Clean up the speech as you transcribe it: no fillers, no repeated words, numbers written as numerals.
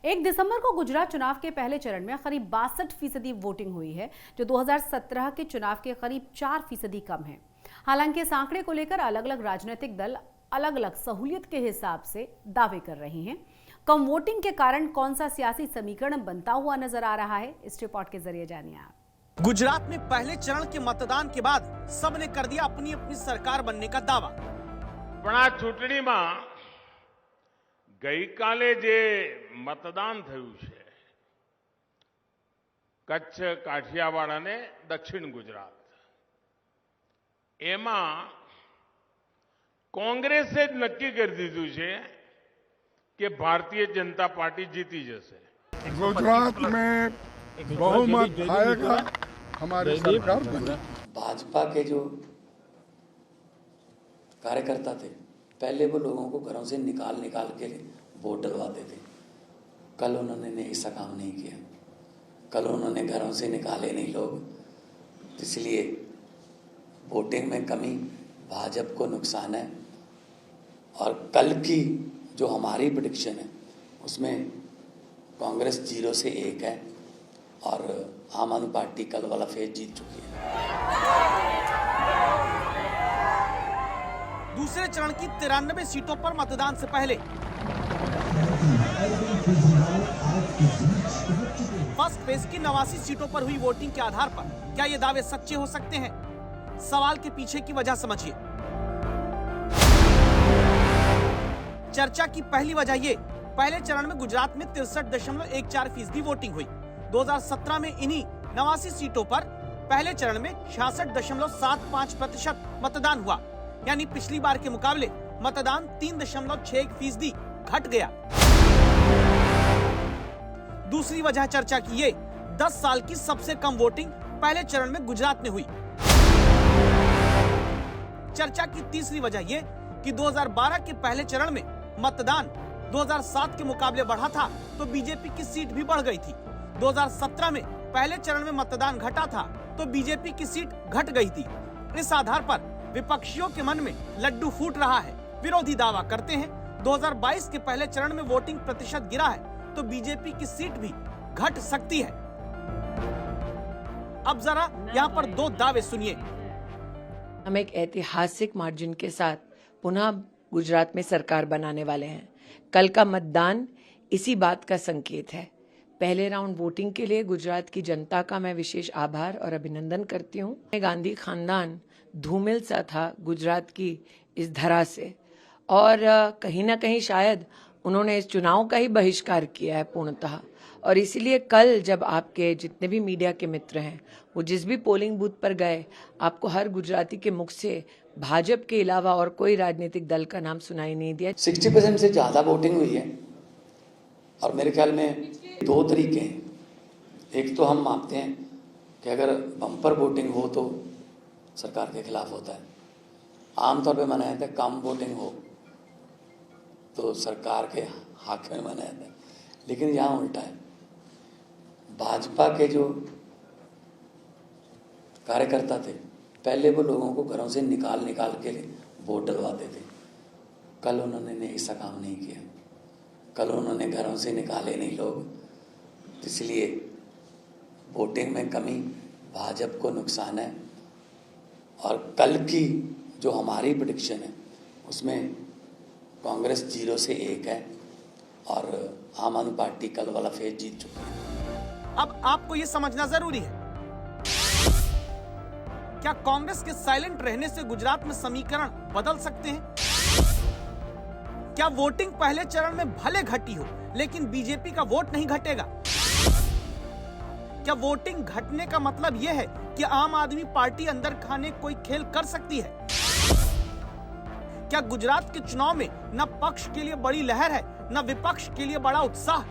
1 दिसंबर को गुजरात चुनाव के पहले चरण में करीब 62% वोटिंग हुई है, जो 2017 के चुनाव के करीब 4% कम है। हालांकि इस आंकड़े को लेकर अलग अलग राजनीतिक दल अलग अलग सहूलियत के हिसाब से दावे कर रहे हैं। कम वोटिंग के कारण कौन सा सियासी समीकरण बनता हुआ नजर आ रहा है, इस रिपोर्ट के जरिए जानिए आप। गुजरात में पहले चरण के मतदान के बाद सबने कर दिया अपनी अपनी सरकार बनने का दावा। चूंटણીમાં ગઈકાલે જે મતદાન થયું છે કચ્છ, કાઠિયાવાડ અને દક્ષિણ ગુજરાત, એમાં કોંગ્રેસે જ નક્કી કરી દીધું છે કે ભારતીય જનતા પાર્ટી જીતી જશે। गुजरात में बहुमत आएगा, हमारी सरकार बनेगी। भाजपा के जो कार्यकर्ता थे, पहले वो लोगों को घरों से निकाल के वोट डलवाते थे। कल उन्होंने ऐसा काम नहीं किया। कल उन्होंने घरों से निकाले नहीं लोग, इसलिए वोटिंग में कमी, भाजपा को नुकसान है। और कल की जो हमारी प्रेडिक्शन है उसमें कांग्रेस 0 से 1 है और आम आदमी पार्टी कल वाला फेज जीत चुकी है। दूसरे चरण की 93 सीटों पर मतदान से पहले फर्स्ट फेज की 89 सीटों पर हुई वोटिंग के आधार पर क्या ये दावे सच्चे हो सकते हैं? सवाल के पीछे की वजह समझिए। चर्चा की पहली वजह ये, पहले चरण में गुजरात में 63.14% वोटिंग हुई। 2017 में इन्हीं 89 सीटों पर पहले चरण में 66.75% मतदान हुआ, यानी पिछली बार के मुकाबले मतदान 3.61% घट गया। दूसरी वजह चर्चा की ये, 10 साल की सबसे कम वोटिंग पहले चरण में गुजरात में हुई। चर्चा की तीसरी वजह ये कि 2012 के पहले चरण में मतदान 2007 के मुकाबले बढ़ा था तो बीजेपी की सीट भी बढ़ गई थी। 2017 में पहले चरण में मतदान घटा था तो बीजेपी की सीट घट गई थी। इस आधार पर विपक्षियों के मन में लड्डू फूट रहा है। विरोधी दावा करते हैं 2022 के पहले चरण में वोटिंग प्रतिशत गिरा है तो बीजेपी की सीट भी घट सकती है। अब जरा यहाँ पर 2 दावे सुनिए। हम एक ऐतिहासिक मार्जिन के साथ पुनः गुजरात में सरकार बनाने वाले हैं। कल का मतदान इसी बात का संकेत है। पहले राउंड वोटिंग के लिए गुजरात की जनता का मैं विशेष आभार और अभिनंदन करती हूँ। गांधी खानदान धूमिल सा था गुजरात की इस धरा से, और कहीं ना कहीं शायद उन्होंने इस चुनाव का ही बहिष्कार किया है पूर्णतः। और इसीलिए कल जब आपके जितने भी मीडिया के मित्र हैं वो जिस भी पोलिंग बूथ पर गए, आपको हर गुजराती के मुख से भाजपा के अलावा और कोई राजनीतिक दल का नाम सुनाई नहीं दिया। 60% से ज्यादा वोटिंग हुई है और मेरे ख्याल में 2 तरीके हैं। एक तो हम मानते हैं कि अगर बम्पर वोटिंग हो तो सरकार के खिलाफ होता है। आमतौर पे माना जाता है कम वोटिंग हो तो सरकार के हक में माना जाता है, लेकिन यहाँ उल्टा है। भाजपा के जो कार्यकर्ता थे, पहले वो लोगों को घरों से निकाल के वोट डलवाते थे। कल उन्होंने ऐसा काम नहीं किया। कल उन्होंने घरों से निकाले नहीं लोग, इसलिए वोटिंग में कमी, भाजपा को नुकसान है। और कल की जो हमारी प्रेडिक्शन है उसमें कांग्रेस 0 से 1 है और आम आदमी पार्टी कल वाला फेज जीत चुकी है। अब आपको ये समझना जरूरी है, क्या कांग्रेस के साइलेंट रहने से गुजरात में समीकरण बदल सकते हैं? क्या वोटिंग पहले चरण में भले घटी हो लेकिन बीजेपी का वोट नहीं घटेगा? क्या वोटिंग घटने का मतलब यह है कि आम आदमी पार्टी अंदर खाने कोई खेल कर सकती है? क्या गुजरात के चुनाव में न पक्ष के लिए बड़ी लहर है न विपक्ष के लिए बड़ा उत्साह?